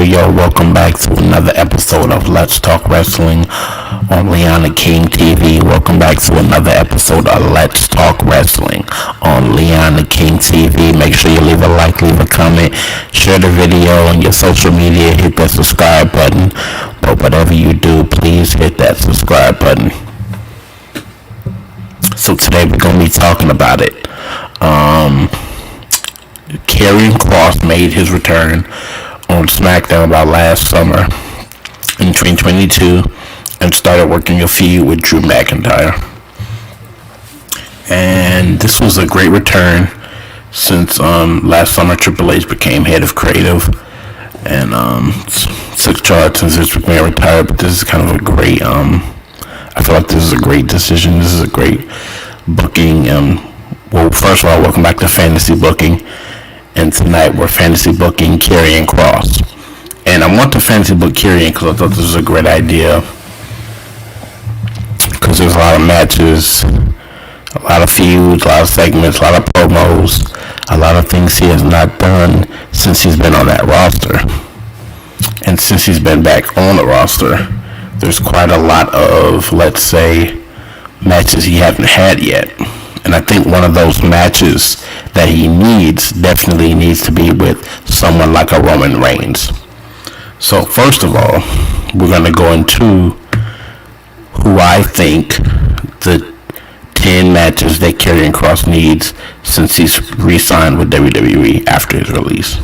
Yo, welcome back to another episode of Let's Talk Wrestling on Leon King TV. Welcome back to another episode of Let's Talk Wrestling on Leon King TV. Make sure you leave a like, leave a comment, share the video on your social media, hit that subscribe button. But whatever you do, please hit that subscribe button. So today we're going to be talking about it. Karrion Kross made his return on SmackDown about last summer in 2022 and started working a feud with Drew McIntyre. And this was a great return since last summer Triple H became head of creative and took charge since Vince McMahon retired. But this is kind of a great, I feel like this is a great decision. This is a great booking. Well, first of all, welcome back to Fantasy Booking. And tonight we're fantasy booking Karrion Kross. And I want to fantasy book Karrion because I thought this was a great idea. Because there's a lot of matches, a lot of feuds, a lot of segments, a lot of promos, a lot of things he has not done since he's been on that roster. And since he's been back on the roster, there's quite a lot of, let's say, matches he hasn't had yet. And I think one of those matches that he definitely needs to be with someone like a Roman Reigns. So first of all, we're going to go into who I think the 10 matches that Karrion Kross needs since he's re-signed with WWE after his release.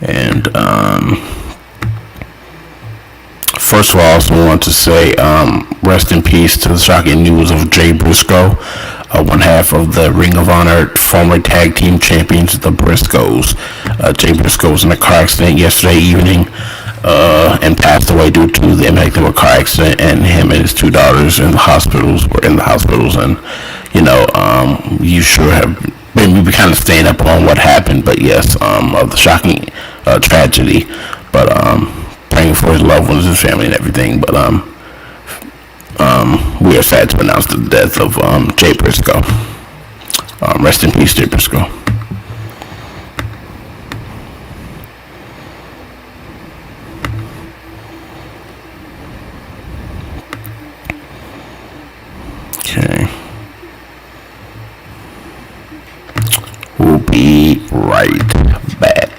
And first of all, I also want to say rest in peace to the shocking news of Jay Briscoe, one half of the Ring of Honor former tag team champions, the Briscoes. Jay Briscoe was in a car accident yesterday evening and passed away due to the impact of a car accident, and him and his two daughters were in the hospitals. And you sure have been kind of staying up on what happened, but yes, of the shocking tragedy. But praying for his loved ones, his family, and everything. But we are sad to announce the death of Jay Briscoe. Rest in peace, Jay Briscoe. Okay. We'll be right back.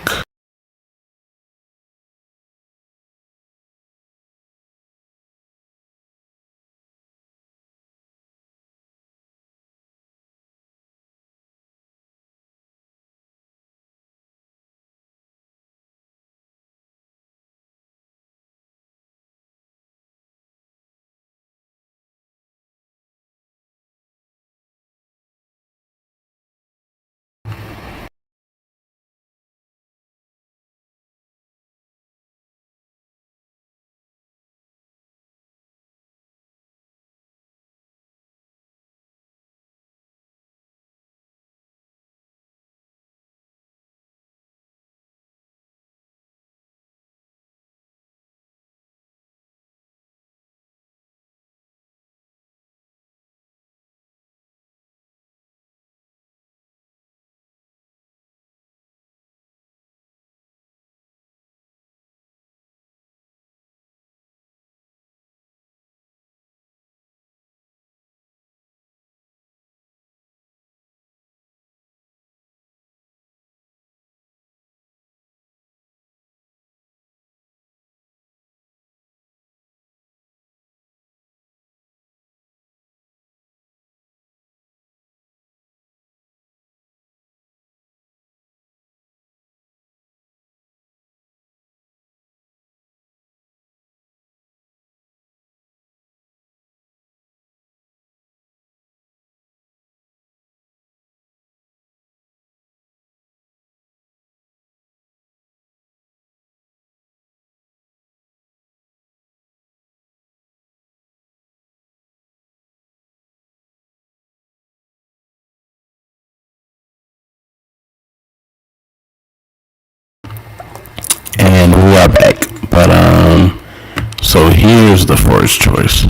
So here's the first choice.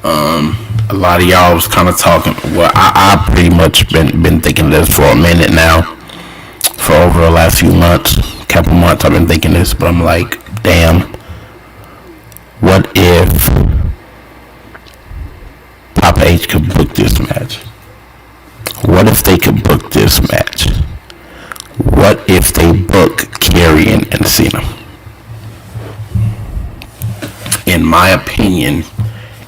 A lot of y'all was kind of talking. Well, I pretty much been thinking this for a minute now. For over the last few months, couple months, I've been thinking this, but I'm like, damn. What if Papa H could book this match? What if they could book this match? What if they book Karrion and Cena? In my opinion,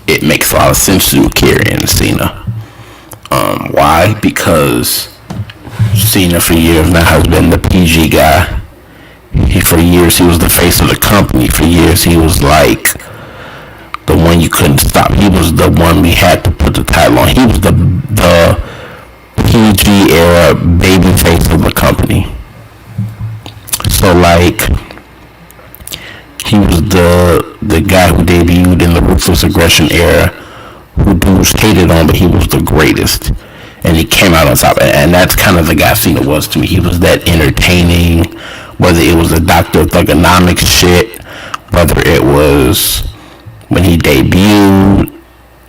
it makes a lot of sense to do Karrion and Cena. Why? Because Cena for years now has been the PG guy. For years he was the face of the company. For years he was like the one you couldn't stop. He was the one we had to put the title on. He was the PG era baby face of the company. So like, he was the guy who debuted in the Ruthless Aggression era, who dudes hated on, but he was the greatest, and he came out on top. And that's kind of the guy Cena was to me. He was that entertaining, whether it was the Dr. Thugonomics shit, whether it was when he debuted,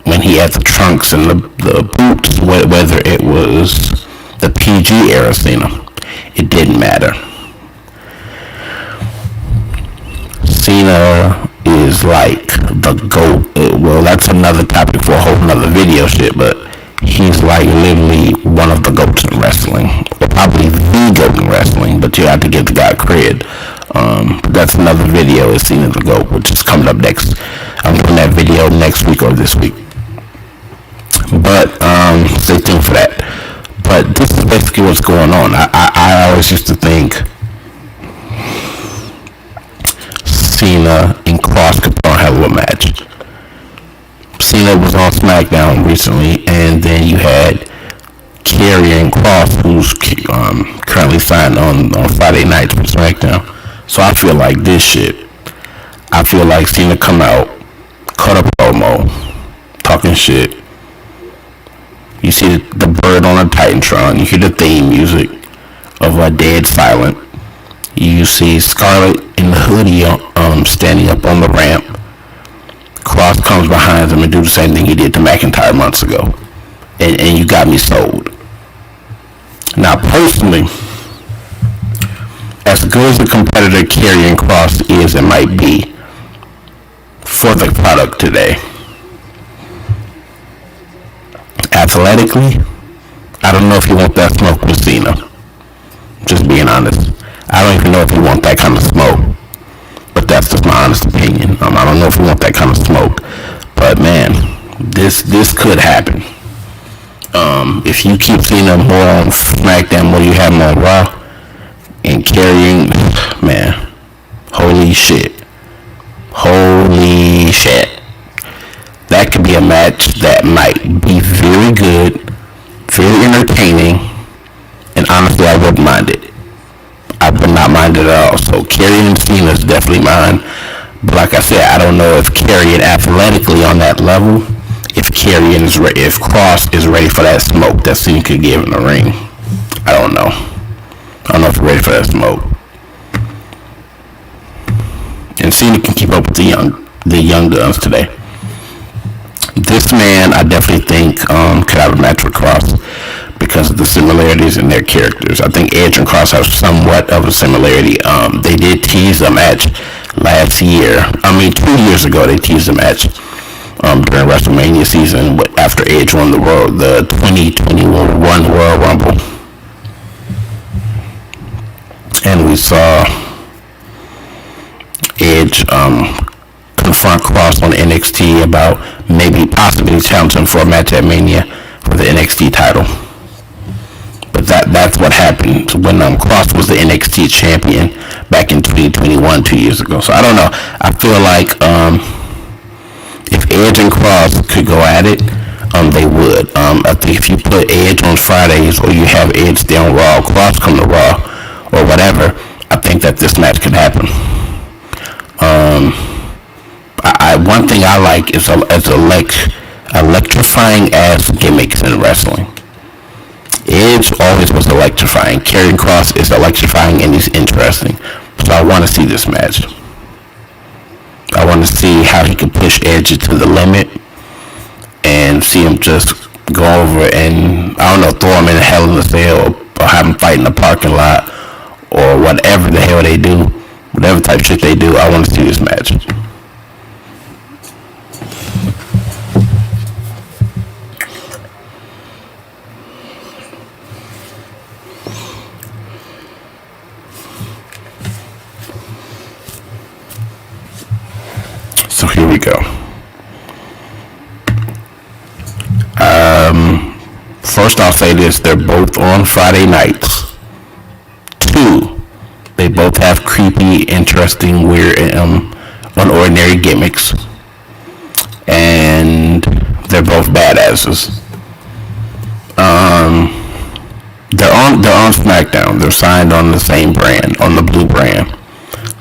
when he had the trunks and the boots, whether it was the PG era Cena, it didn't matter. Cena is like the GOAT. Well, that's another topic for a whole nother video shit, but he's like literally one of the GOATs in wrestling. Or probably the GOAT in wrestling, but you have to give the guy cred. That's another video, is Cena the GOAT, which is coming up next. I'm doing that video next week or this week. But stay tuned for that. But this is basically what's going on. I always used to think Cena and Kross could put on a hell of a match. Cena was on SmackDown recently, and then you had Karrion Kross, who's currently signed on Friday nights for SmackDown. So I feel like this shit. I feel like Cena come out, cut a promo, talking shit. You see the bird on a Titantron. You hear the theme music of Dead Silent. You see Scarlett in the hoodie standing up on the ramp. Kross comes behind him and do the same thing he did to McIntyre months ago. And you got me sold. Now, personally, as good as a competitor Karrion Kross is and might be for the product today, athletically, I don't know if you want that smoke with Cena. Just being honest. I don't even know if you want that kind of smoke. But that's just my honest opinion. I don't know if you want that kind of smoke. But man, this could happen. If you keep Cena more on SmackDown, more you have him on Raw, and Karrion, man, holy shit. Holy shit. That could be a match that might be very good, very entertaining, and honestly, I wouldn't mind it. I would not mind it at all. So Karrion and Cena is definitely mine. But like I said, I don't know if Karrion athletically on that level, if Kross is ready for that smoke that Cena could give in the ring. I don't know. I don't know if he's ready for that smoke. And Cena can keep up with the young guns today. This man, I definitely think, could have a match with Kross because of the similarities in their characters. I think Edge and Kross have somewhat of a similarity. They did tease a match last year. 2 years ago, they teased a match during WrestleMania season after Edge won the 2021 Royal Rumble. And we saw Edge confront Kross on NXT about maybe possibly challenging for a match at Mania for the NXT title. But that's what happened when Kross was the NXT champion back in 2021, 2 years ago. So I don't know. I feel like if Edge and Kross could go at it, they would. I think if you put Edge on Fridays or you have Edge stay on Raw, Kross come to Raw or whatever, I think that this match could happen. One thing I like is electrifying ass gimmicks in wrestling. Edge always was electrifying. Karrion Kross is electrifying and he's interesting. So I want to see this match. how he could push Edge to the limit and see him just go over and, I don't know, throw him in a Hell in a Cell or have him fight in the parking lot or whatever the hell they do, whatever type of shit they do. I want to see this match. So here we go. First, I'll say this: they're both on Friday nights. 2, they both have creepy, interesting, weird, unordinary gimmicks, and they're both badasses. They're on SmackDown. They're signed on the same brand, on the blue brand.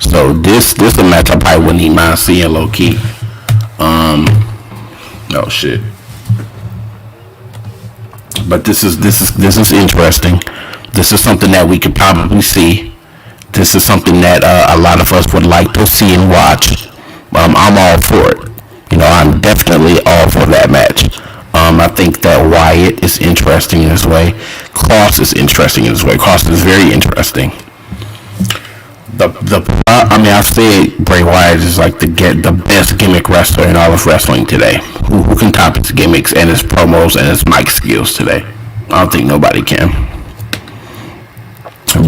So this is a match I probably wouldn't even mind seeing low key. Oh shit. But this is interesting. This is something that we could probably see. This is something that a lot of us would like to see and watch. I'm all for it. I'm definitely all for that match. I think that Wyatt is interesting in his way. Kross is interesting in his way. Kross is very interesting. I said Bray Wyatt is like the best gimmick wrestler in all of wrestling today. Who can top his gimmicks and his promos and his mic skills today? I don't think nobody can.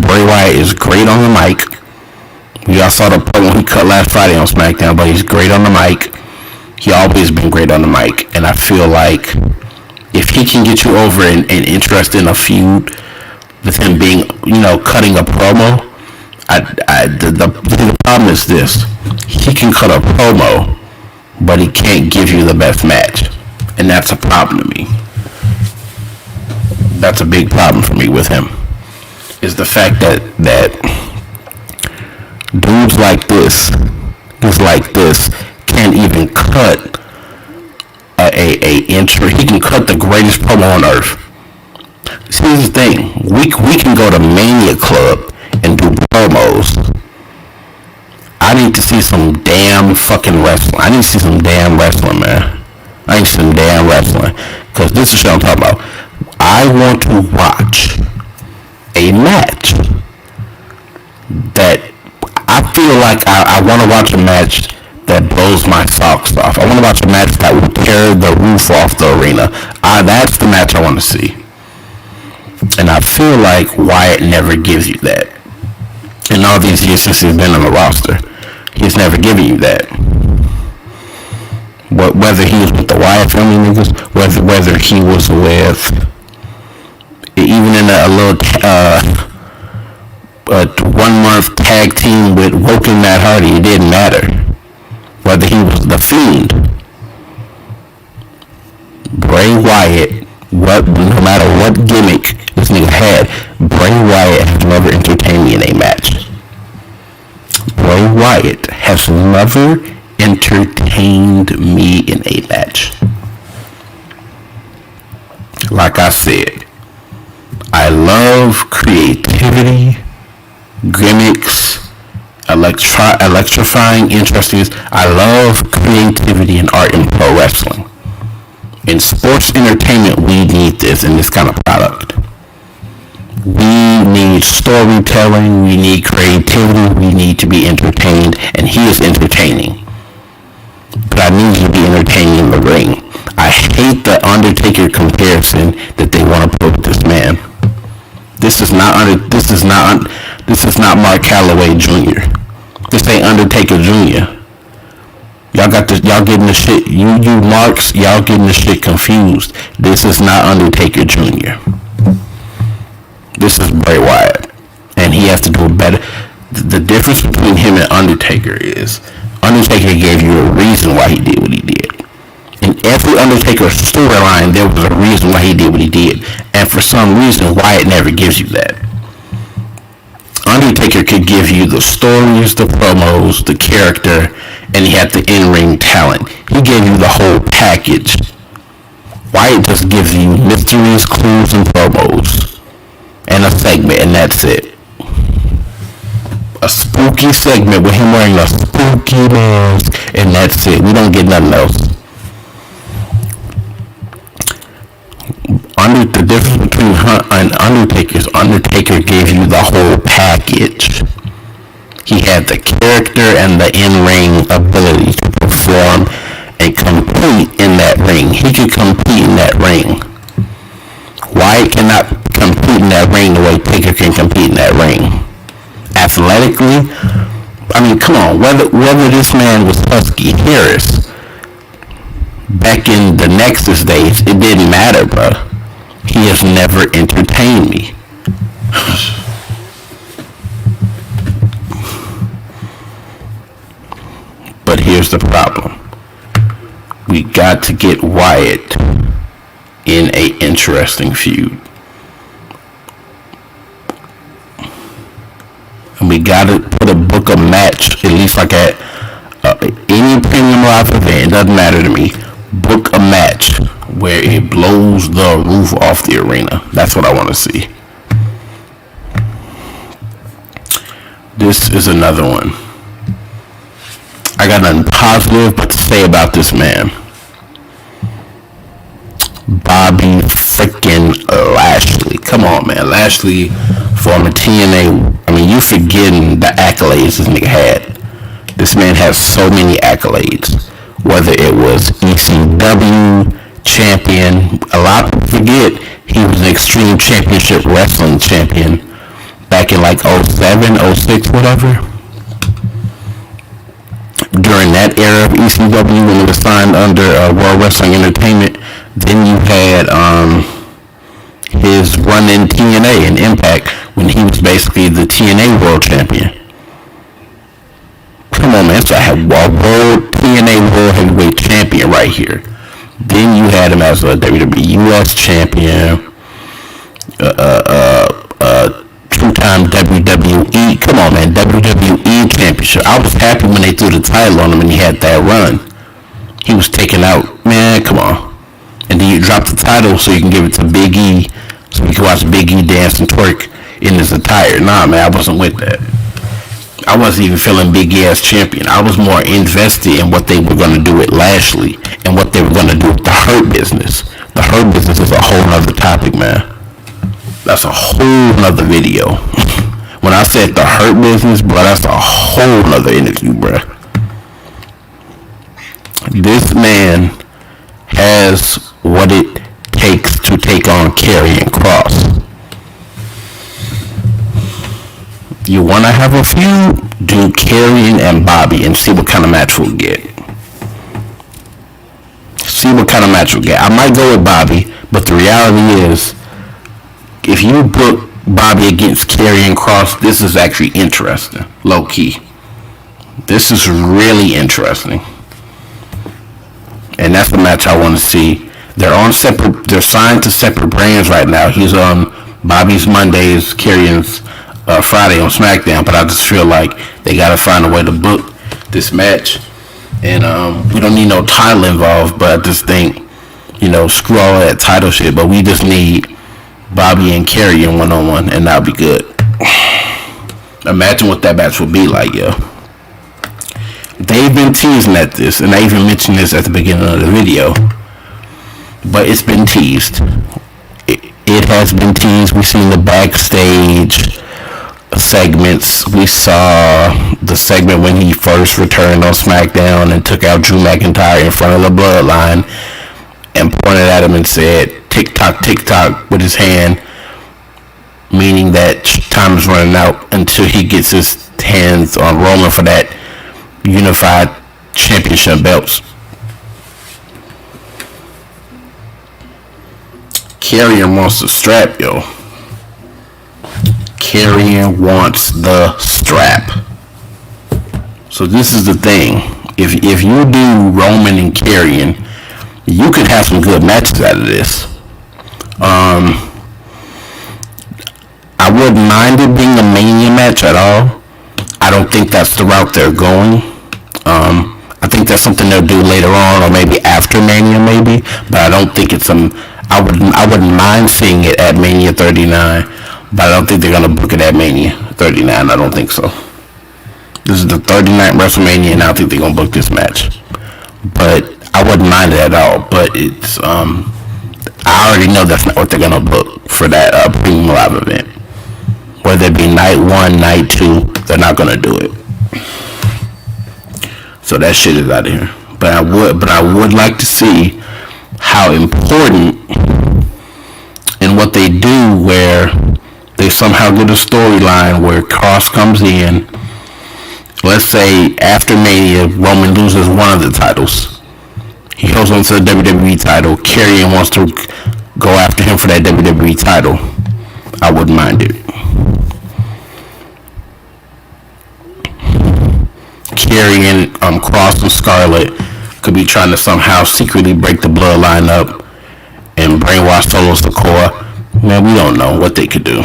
Bray Wyatt is great on the mic. We all saw the promo he cut last Friday on SmackDown, but he's great on the mic. He always been great on the mic, and I feel like if he can get you over and interested in a feud with him being, cutting a promo. The problem is this: he can cut a promo, but he can't give you the best match, and that's a problem to me. That's a big problem for me with him. Is the fact that dudes like this can't even cut a intro. He can cut the greatest promo on earth. See, here's the thing: we can go to Mania Club and do promos. I need to see some damn fucking wrestling. I need to see some damn wrestling, man. I need to see some damn wrestling. Because this is what I'm talking about. I want to watch a match that I feel like I want to watch a match that blows my socks off. I want to watch a match that will tear the roof off the arena. That's the match I want to see. And I feel like Wyatt never gives you that. In all these years since he's been on the roster, he's never given you that. Whether he was with the Wyatt family niggas, whether he was with, even in a little 1 month tag team with Woken Matt Hardy, it didn't matter. Whether he was the Fiend, Bray Wyatt, no matter what gimmick this nigga had, Bray Wyatt has never entertained me in a match. Bray Wyatt has never entertained me in a match. Like I said, I love creativity, gimmicks, electrifying, interesting. I love creativity and art in pro wrestling. In sports entertainment, we need this in this kind of product. We need storytelling, we need creativity, we need to be entertained, and he is entertaining. But I need you to be entertaining in the ring. I hate the Undertaker comparison that they want to put with this man. This is not Mark Calloway Jr. This ain't Undertaker Jr. Y'all getting the shit, you marks, y'all getting the shit confused. This is not Undertaker Jr. This is Bray Wyatt. And he has to do better. The difference between him and Undertaker is Undertaker gave you a reason why he did what he did. In every Undertaker storyline, there was a reason why he did what he did. And for some reason, Wyatt never gives you that. Undertaker could give you the stories, the promos, the character, and he had the in-ring talent. He gave you the whole package. Wyatt just gives you mysteries, clues, and promos. And a segment, and that's it. A spooky segment with him wearing a spooky mask and that's it. We don't get nothing else. The difference between Hunt and Undertaker gives you the whole package. He had the character and the in-ring ability to perform and compete in that ring. He could compete in that ring. Wyatt cannot compete in that ring the way Taker can compete in that ring. Athletically, I mean, come on. Whether this man was Husky Harris back in the Nexus days, it didn't matter, bro. He has never entertained me. But here's the problem. We got to get Wyatt in a interesting feud. And we got to book a match, at least like at any premium live event, it doesn't matter to me. Book a match where it blows the roof off the arena. That's what I want to see. This is another one. I got nothing positive but to say about this man. Bobby freaking Lashley. Come on, man. Lashley, former TNA. I mean, you forgetting the accolades this nigga had. This man has so many accolades. Whether it was ECW champion, a lot of people forget he was an Extreme Championship Wrestling champion back in like 07, 06, whatever. During that era of ECW when it was signed under World Wrestling Entertainment, then you had his run in TNA and Impact when he was basically the TNA World Champion. Come on, man. So I had World TNA World Heavyweight Champion right here. Then you had him as a WWE US Champion, two-time WWE. Come on, man. WWE Championship. I was happy when they threw the title on him and he had that run. He was taken out. Man, come on. And then you drop the title so you can give it to Big E, so you can watch Big E dance and twerk in his attire. Nah, man, I wasn't with that. I wasn't even feeling Big E as champion. I was more invested in what they were going to do with Lashley and what they were going to do with the Hurt Business. The Hurt Business is a whole nother topic, man. That's a whole nother video. When I said the Hurt Business, bro, that's a whole nother interview, bro. This man has what it takes to take on Karrion Kross. You want to have a feud? Do Karrion and Bobby and see what kind of match we'll get. See what kind of match we'll get. I might go with Bobby, but the reality is, if you book Bobby against Karrion Kross, this is actually interesting, low key. This is really interesting, and that's the match I want to see. They're signed to separate brands right now. He's on Bobby's Mondays, Karrion's Friday on SmackDown, but I just feel like they gotta find a way to book this match, and we don't need no title involved, but I just think, screw all that title shit, but we just need Bobby and Karrion one-on-one, and that'll be good. Imagine what that match would be like, yo. They've been teasing at this, and I even mentioned this at the beginning of the video, but it's been teased. It has been teased. We've seen the backstage segments. We saw the segment when he first returned on SmackDown and took out Drew McIntyre in front of the Bloodline and pointed at him and said, "Tick tock, tick tock," with his hand, meaning that time is running out until he gets his hands on Roman for that unified championship belts. Karrion wants the strap, yo. Karrion wants the strap. So this is the thing. If you do Roman and Karrion, you could have some good matches out of this. I wouldn't mind it being a Mania match at all. I don't think that's the route they're going. I think that's something they'll do later on, or maybe after Mania, maybe. But I don't think it's I wouldn't mind seeing it at Mania 39, but I don't think they're gonna book it at Mania 39. I don't think so. This is the 39th WrestleMania, and I don't think they're gonna book this match. But I wouldn't mind it at all. But it's I already know that's not what they're gonna book for that premium live event. Whether it be night 1, night 2, they're not gonna do it. So that shit is out of here. But I would like to see how important and what they do, where they somehow get a storyline where Kross comes in. Let's say after Mania, Roman loses one of the titles. He holds on to the WWE title. Karrion wants to go after him for that WWE title. I wouldn't mind it. Karrion, Kross, and Scarlett could be trying to somehow secretly break the bloodline up and brainwash Solo Sikoa. Man, we don't know what they could do.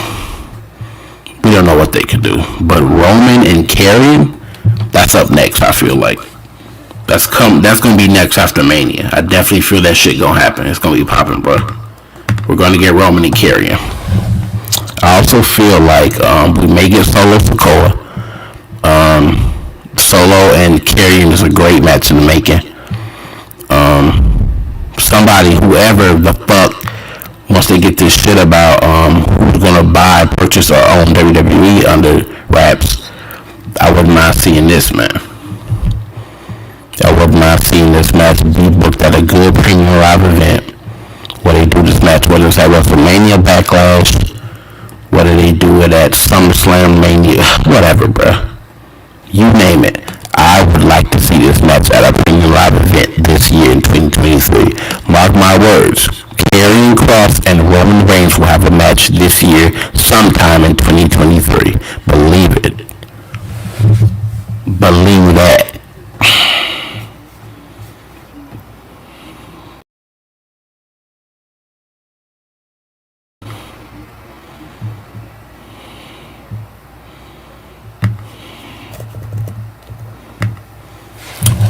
We don't know what they could do. But Roman and Karrion, that's up next, I feel like. That's gonna be next after Mania. I definitely feel that shit gonna happen. It's gonna be popping, bro. We're gonna get Roman and Karrion. I also feel like we may get Solo Sikoa. Solo and Karrion is a great match in the making. Somebody, whoever the fuck, once they get this shit about who's gonna purchase or own WWE under wraps, I wouldn't mind seeing this, man. I wouldn't mind seeing this match be booked at a good premium live event where they do this match, whether it's at WrestleMania Backlash, whether they do it at SummerSlam Mania, whatever, bruh. You name it. I would like to see this match at a premium live event this year in 2023. Mark my words. Karrion Kross and Roman Reigns will have a match this year sometime in 2023. Believe it. Believe that.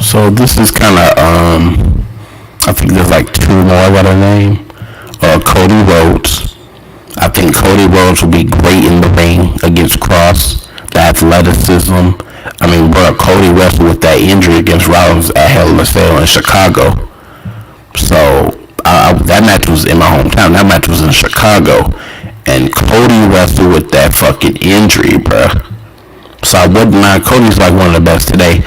So this is kind of, I think there's like 2 more that I name. Cody Rhodes. I think Cody Rhodes will be great in the ring against Kross. The athleticism. I mean, bro, Cody wrestled with that injury against Rollins at Hell in a Cell in Chicago. So, that match was in my hometown. That match was in Chicago. And Cody wrestled with that fucking injury, bro. So I wouldn't mind. Cody's like one of the best today.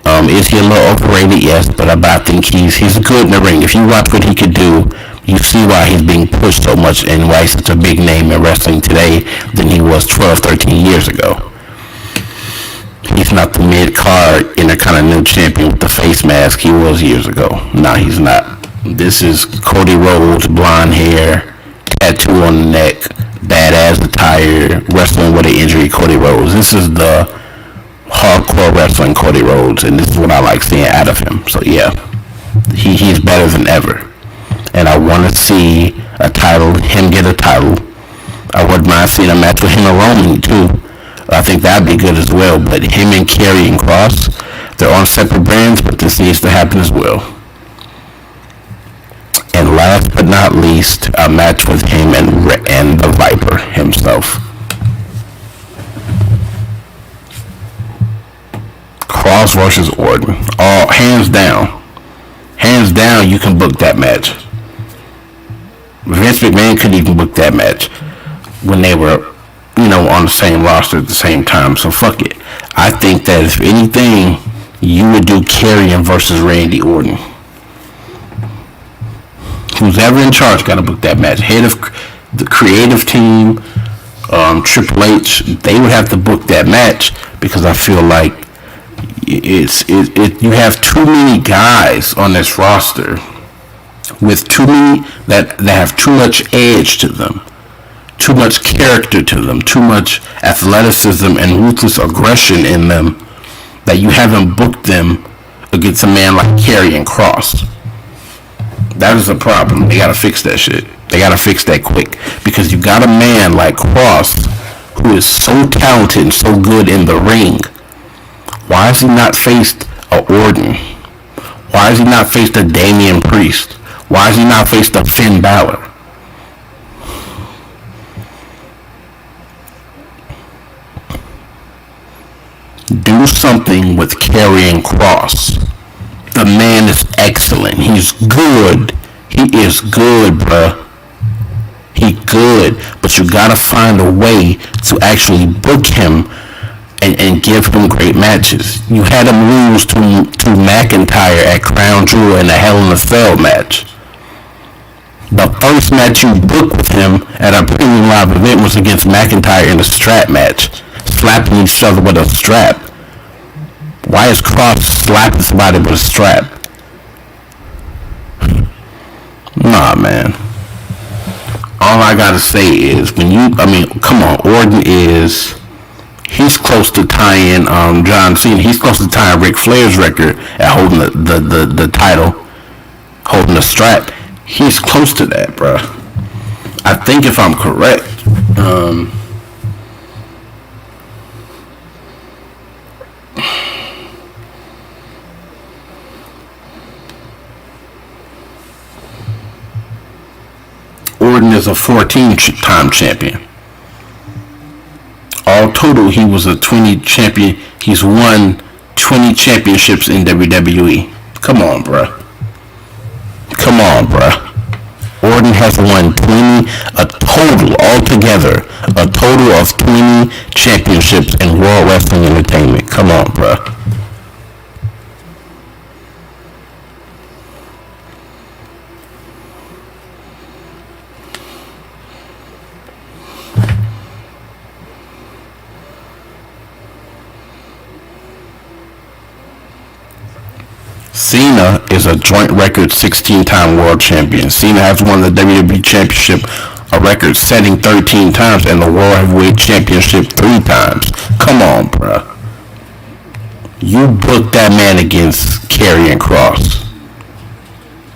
Is he a little overrated? Yes, but I think he's good in the ring. If you watch what he could do, you see why he's being pushed so much and why he's such a big name in wrestling today than he was 12, 13 years ago. He's not the mid-card Intercontinental Champion with the face mask he was years ago. No, he's not. This is Cody Rhodes, blonde hair, tattoo on the neck, badass attire, wrestling with an injury Cody Rhodes. This is the hardcore wrestling Cody Rhodes, and this is what I like seeing out of him. So yeah, he's better than ever, and I want to see him get a title. I wouldn't mind seeing a match with him and Roman too. I think that'd be good as well. But him and Karrion Kross, they're on separate brands, but this needs to happen as well. And last but not least, a match with him and the Viper himself. Kross versus Orton. All hands down. Hands down, you can book that match. Vince McMahon couldn't even book that match when they were, on the same roster at the same time. So fuck it. I think that if anything, you would do Karrion versus Randy Orton. Who's ever in charge got to book that match. Head of the creative team, Triple H, they would have to book that match, because I feel like you have too many guys on this roster with too many that have too much edge to them, too much character to them, too much athleticism and ruthless aggression in them, that you haven't booked them against a man like Karrion Kross. That is a problem. They gotta fix that shit. They gotta fix that quick, because you got a man like Kross who is so talented and so good in the ring. Why has he not faced a Orton? Why has he not faced a Damian Priest? Why has he not faced a Finn Balor? Do do something with Karrion Kross. The man is excellent. He's good. He is good, bruh. He good, but you gotta find a way to actually book him and give him great matches. You had him lose to McIntyre at Crown Jewel in a Hell in a Cell match. The first match you booked with him at a premium live event was against McIntyre in a strap match, slapping each other with a strap. Why is Kross slapping somebody with a strap? Nah, man. All I gotta say is, come on, Orton he's close to tying John Cena. He's close to tying Ric Flair's record at holding the title, holding the strap. He's close to that, bruh. I think if I'm correct. Orton is a 14-time champion. All total, he was a 20 champion. He's won 20 championships in WWE. Come on, bruh. Orton has won a total of 20 championships in World Wrestling Entertainment. Come on, bruh. Cena is a joint record 16-time world champion. Cena has won the WWE Championship a record-setting 13 times and the World Heavyweight Championship 3 times. Come on, bruh. You booked that man against Karrion Kross.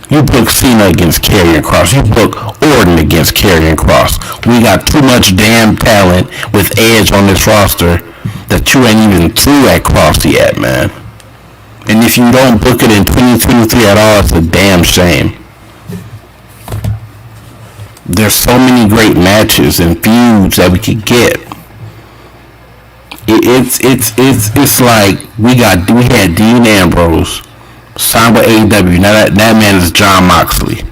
You booked Cena against Karrion Kross. You booked Orton against Karrion Kross. We got too much damn talent with Edge on this roster that you ain't even through at Kross yet, man. And if you don't book it in 2023 at all, it's a damn shame. There's so many great matches and feuds that we could get. It's like we had Dean Ambrose signed with AEW. Now that man is Jon Moxley.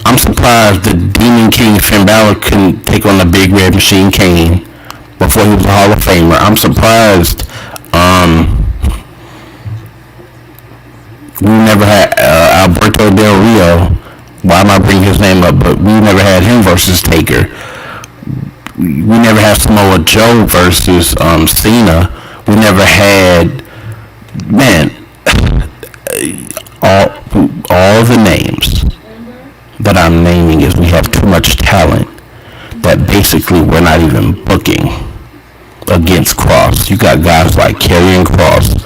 I'm surprised that Demon King Finn Balor couldn't take on the Big Red Machine Kane before he was a Hall of Famer. I'm surprised we never had Alberto Del Rio. Why am I bringing his name up? But we never had him versus Taker. We never had Samoa Joe versus Cena. We never had, man, all the names that I'm naming is we have too much talent that basically we're not even booking against Kross. You got guys like Karrion Kross,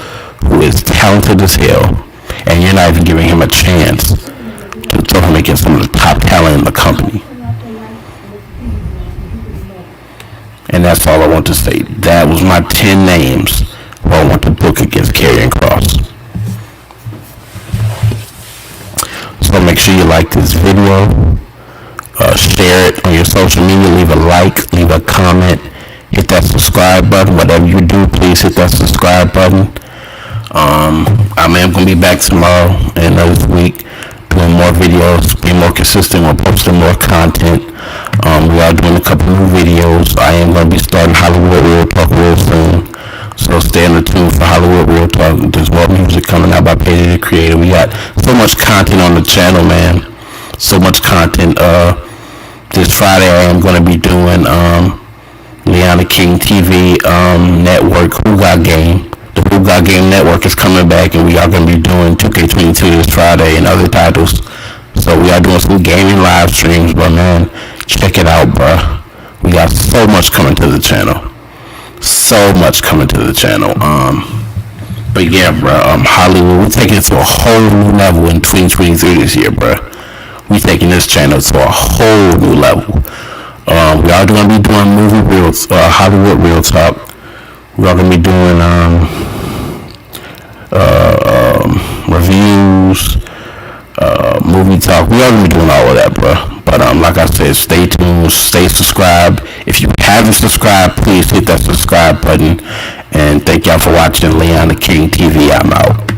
who is talented as hell, and you're not even giving him a chance to throw him against some of the top talent in the company. And that's all I want to say. That was my 10 names who I want to book against Karrion Kross. So make sure you like this video, share it on your social media, leave a like, leave a comment, hit that subscribe button. Whatever you do, please hit that subscribe button. I am going to be back tomorrow and another week doing more videos, being more consistent, we're posting more content. We are doing a couple new videos. I am going to be starting Hollywood Real Talk real soon. So stay in the tune for Hollywood Real Talk. There's more music coming out by Petty the Creator. We got so much content on the channel, man. So much content. This Friday I am going to be doing Leona King TV network Who Got Game. The Who Got Game network is coming back, and we are going to be doing 2K22 this Friday and other titles. So we are doing some gaming live streams, but man, check it out, bruh. We got so much coming to the channel. So much coming to the channel. But yeah, bruh, Hollywood, we're taking it to a whole new level in 2023 this year, bruh. We're taking this channel to a whole new level. We are going to be doing Hollywood Real Talk. We are going to be doing reviews, movie talk. We are going to be doing all of that, bruh. But like I said, stay tuned, stay subscribed. If you haven't subscribed, please hit that subscribe button. And thank y'all for watching Leon the King TV. I'm out.